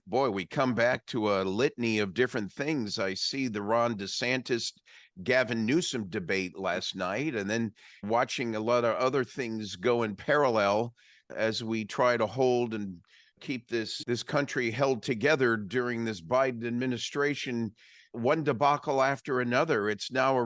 We come back to a litany of different things. I see the Ron DeSantis, Gavin Newsom debate last night, and then watching a lot of other things go in parallel as we try to hold and keep this country held together during this Biden administration. One debacle after another. It's now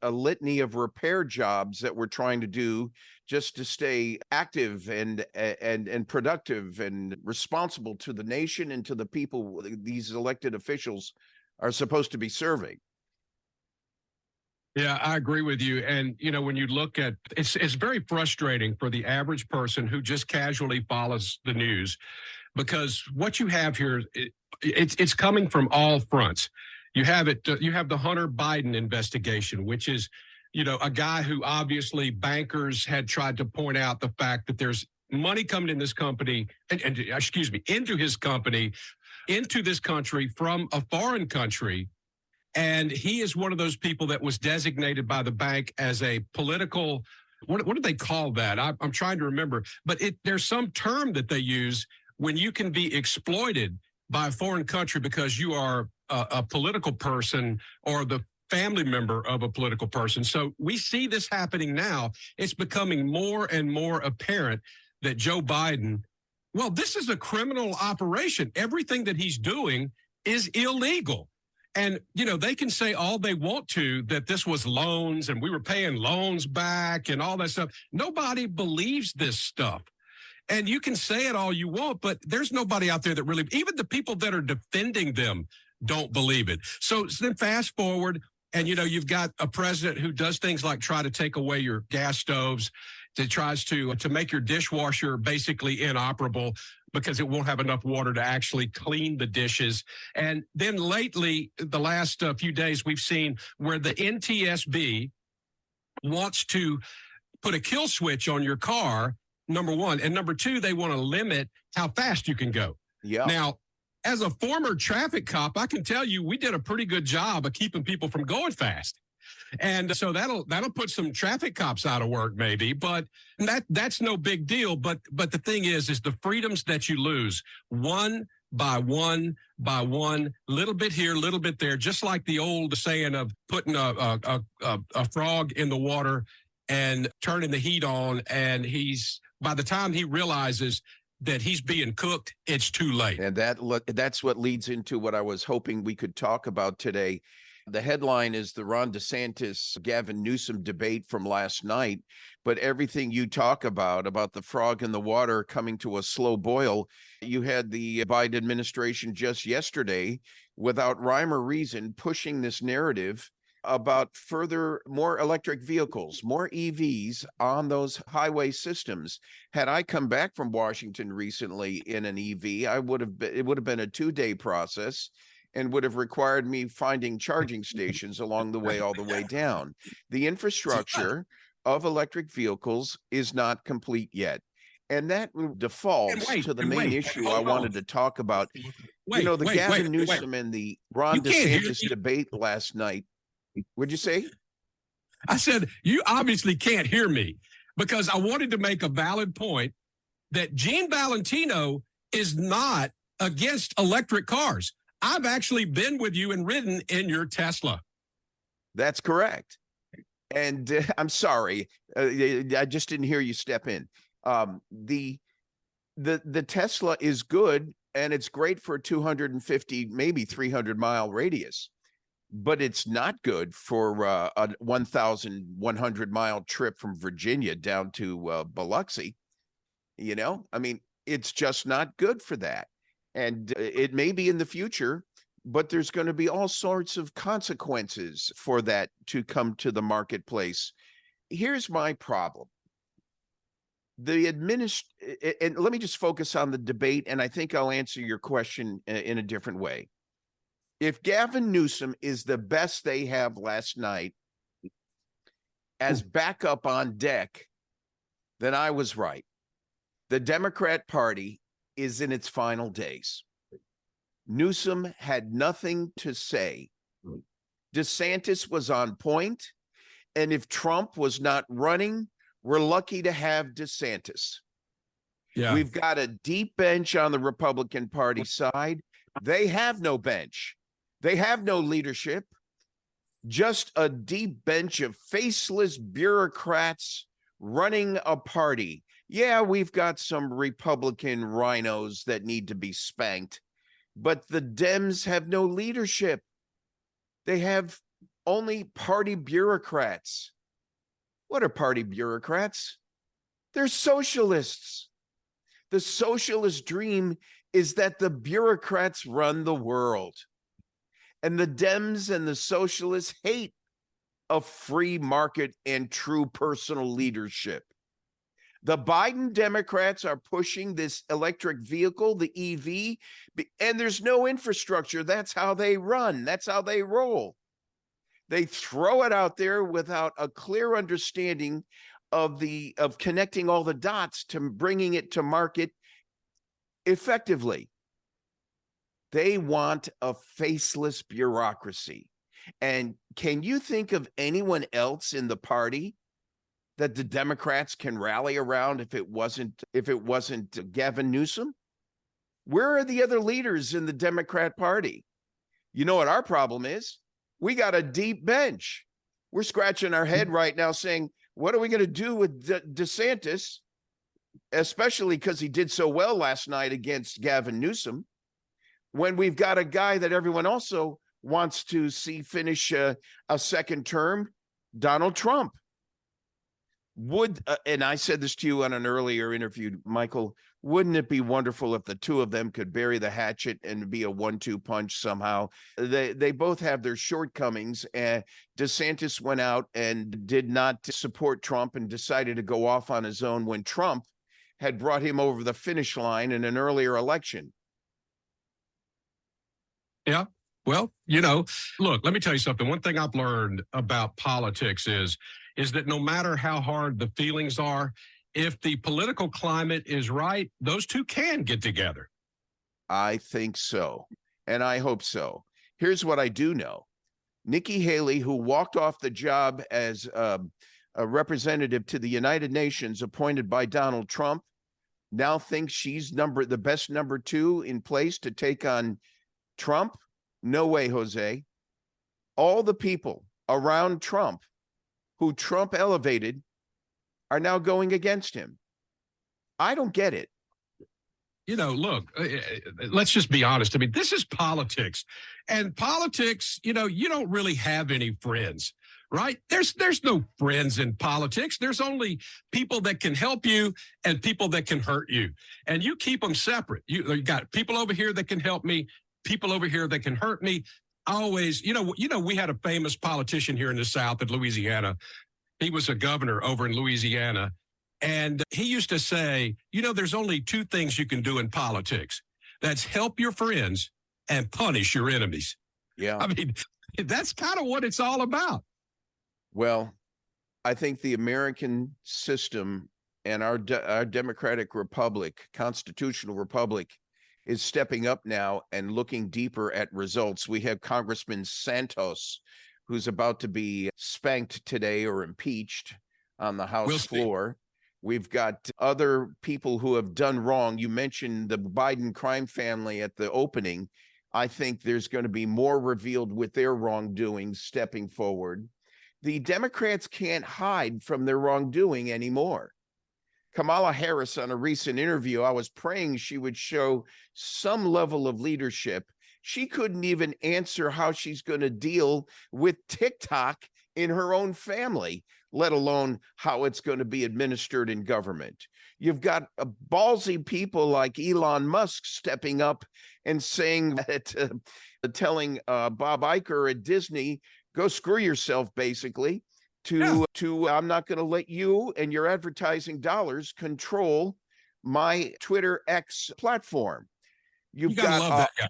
a litany of repair jobs that we're trying to do just to stay active and productive and responsible to the nation and to the people these elected officials are supposed to be serving. Yeah, I agree with you. And, when you look at it's very frustrating for the average person who just casually follows the news, because what you have here, it's coming from all fronts. You have the Hunter Biden investigation, which is, a guy who obviously bankers had tried to point out the fact that there's money coming in this company into his company, into this country from a foreign country. And he is one of those people that was designated by the bank as a political, what do they call that? I'm trying to remember, but there's some term that they use when you can be exploited by a foreign country because you are a political person or the family member of a political person. So we see this happening now. It's becoming more and more apparent that Joe Biden, well, this is a criminal operation. Everything that he's doing is illegal. And, they can say all they want to that this was loans and we were paying loans back and all that stuff. Nobody believes this stuff. And you can say it all you want, but there's nobody out there that really, even the people that are defending them don't believe it. So then fast forward, and, you've got a president who does things like try to take away your gas stoves, that tries to make your dishwasher basically inoperable because it won't have enough water to actually clean the dishes. And then lately, the last few days, we've seen where the NTSB wants to put a kill switch on your car, number one. And number two, they want to limit how fast you can go. Yeah. Now, as a former traffic cop, I can tell you we did a pretty good job of keeping people from going fast. And so that'll put some traffic cops out of work maybe, but that's no big deal. But the thing is the freedoms that you lose one by one, little bit here, little bit there, just like the old saying of putting a frog in the water and turning the heat on. And by the time he realizes that he's being cooked, it's too late. And that's what leads into what I was hoping we could talk about today. The headline is the Ron DeSantis, Gavin Newsom debate from last night, but everything you talk about the frog in the water coming to a slow boil, you had the Biden administration just yesterday, without rhyme or reason, pushing this narrative about more electric vehicles, more EVs on those highway systems. Had I come back from Washington recently in an EV, it would have been a 2-day process and would have required me finding charging stations along the way, all the way down. The infrastructure of electric vehicles is not complete yet. And that defaults to the main issue I wanted to talk about. Gavin Newsom and the Ron DeSantis debate last night. What'd you say? I said, you obviously can't hear me, because I wanted to make a valid point that Gene Valentino is not against electric cars. I've actually been with you and ridden in your Tesla. That's correct. And I'm sorry, I just didn't hear you step in. The Tesla is good, and it's great for a 250, maybe 300-mile radius. But it's not good for a 1,100-mile trip from Virginia down to Biloxi. It's just not good for that. And it may be in the future, but there's going to be all sorts of consequences for that to come to the marketplace. Here's my problem. And let me just focus on the debate, and I think I'll answer your question in a different way. If Gavin Newsom is the best they have last night as backup on deck, then I was right. The Democrat Party is in its final days. Newsom had nothing to say. DeSantis was on point, and if Trump was not running, we're lucky to have DeSantis. Yeah. We've got a deep bench on the Republican Party side. They have no bench. They have no leadership. Just a deep bench of faceless bureaucrats running a party. Yeah, we've got some Republican rhinos that need to be spanked, but the Dems have no leadership. They have only party bureaucrats. What are party bureaucrats? They're socialists. The socialist dream is that the bureaucrats run the world. And the Dems and the socialists hate a free market and true personal leadership. The Biden Democrats are pushing this electric vehicle, the EV, and there's no infrastructure. That's how they run. That's how they roll. They throw it out there without a clear understanding of connecting all the dots to bringing it to market effectively. They want a faceless bureaucracy. And can you think of anyone else in the party that the Democrats can rally around if it wasn't Gavin Newsom? Where are the other leaders in the Democrat Party? You know what our problem is? We got a deep bench. We're scratching our head right now saying, what are we going to do with DeSantis, especially because he did so well last night against Gavin Newsom, when we've got a guy that everyone also wants to see finish a second term, Donald Trump. And I said this to you on an earlier interview, Michael, wouldn't it be wonderful if the two of them could bury the hatchet and be a 1-2 punch somehow? They both have their shortcomings. DeSantis went out and did not support Trump and decided to go off on his own when Trump had brought him over the finish line in an earlier election. Yeah. Well, look, let me tell you something. One thing I've learned about politics is that no matter how hard the feelings are, if the political climate is right, those two can get together. I think so. And I hope so. Here's what I do know. Nikki Haley, who walked off the job as a representative to the United Nations appointed by Donald Trump, now thinks she's the best number 2 in place to take on Trump. No way, Jose. All the people around Trump who Trump elevated are now going against him. I don't get it. Look, let's just be honest. I mean, this is politics. And politics, you don't really have any friends, right? There's no friends in politics. There's only people that can help you and people that can hurt you. And you keep them separate. You got people over here that can help me, people over here that can hurt me. Always, we had a famous politician here in the South of Louisiana. He was a governor over in Louisiana. And he used to say, there's only 2 things you can do in politics. That's help your friends and punish your enemies. Yeah. I mean, that's kind of what it's all about. Well, I think the American system and our democratic republic, constitutional republic, is stepping up now and looking deeper at results. We have Congressman Santos, who's about to be spanked today or impeached on the House floor. We've got other people who have done wrong. You mentioned the Biden crime family at the opening. I think there's going to be more revealed with their wrongdoing stepping forward. The Democrats can't hide from their wrongdoing anymore. Kamala Harris, on a recent interview, I was praying she would show some level of leadership. She couldn't even answer how she's going to deal with TikTok in her own family, let alone how it's going to be administered in government. You've got ballsy people like Elon Musk stepping up and saying that, telling Bob Iger at Disney, go screw yourself, basically. I'm not going to let you and your advertising dollars control my Twitter X platform. You gotta love that guy.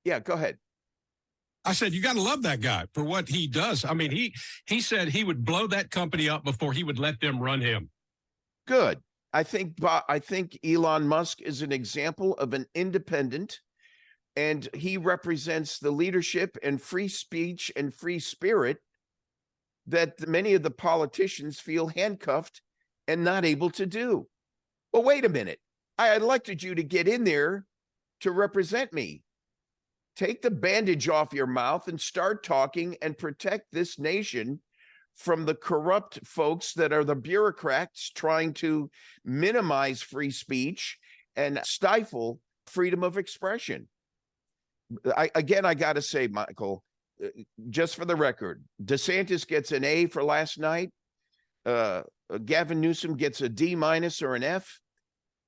Yeah, go ahead. I said, you got to love that guy for what he does. I mean, he said he would blow that company up before he would let them run him. Good. I think Elon Musk is an example of an independent, and he represents the leadership and free speech and free spirit that many of the politicians feel handcuffed and not able to do. Well, wait a minute. I elected you to get in there to represent me. Take the bandage off your mouth and start talking and protect this nation from the corrupt folks that are the bureaucrats trying to minimize free speech and stifle freedom of expression. I got to say, Michael, just for the record, DeSantis gets an A for last night. Gavin Newsom gets a D- or an F.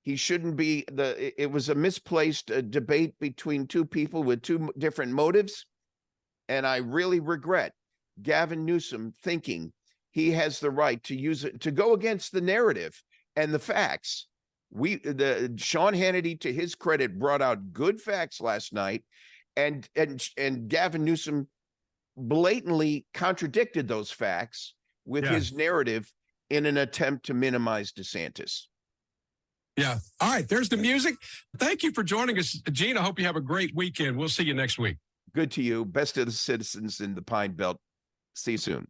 He shouldn't be it was a misplaced debate between two people with two different motives. And I really regret Gavin Newsom thinking he has the right to use it to go against the narrative and the facts. Sean Hannity, to his credit, brought out good facts last night, and Gavin Newsom blatantly contradicted those facts with his narrative in an attempt to minimize DeSantis. Yeah. All right. There's the music. Thank you for joining us, Gene. I hope you have a great weekend. We'll see you next week. Good to you. Best of the citizens in the Pine Belt. See you soon.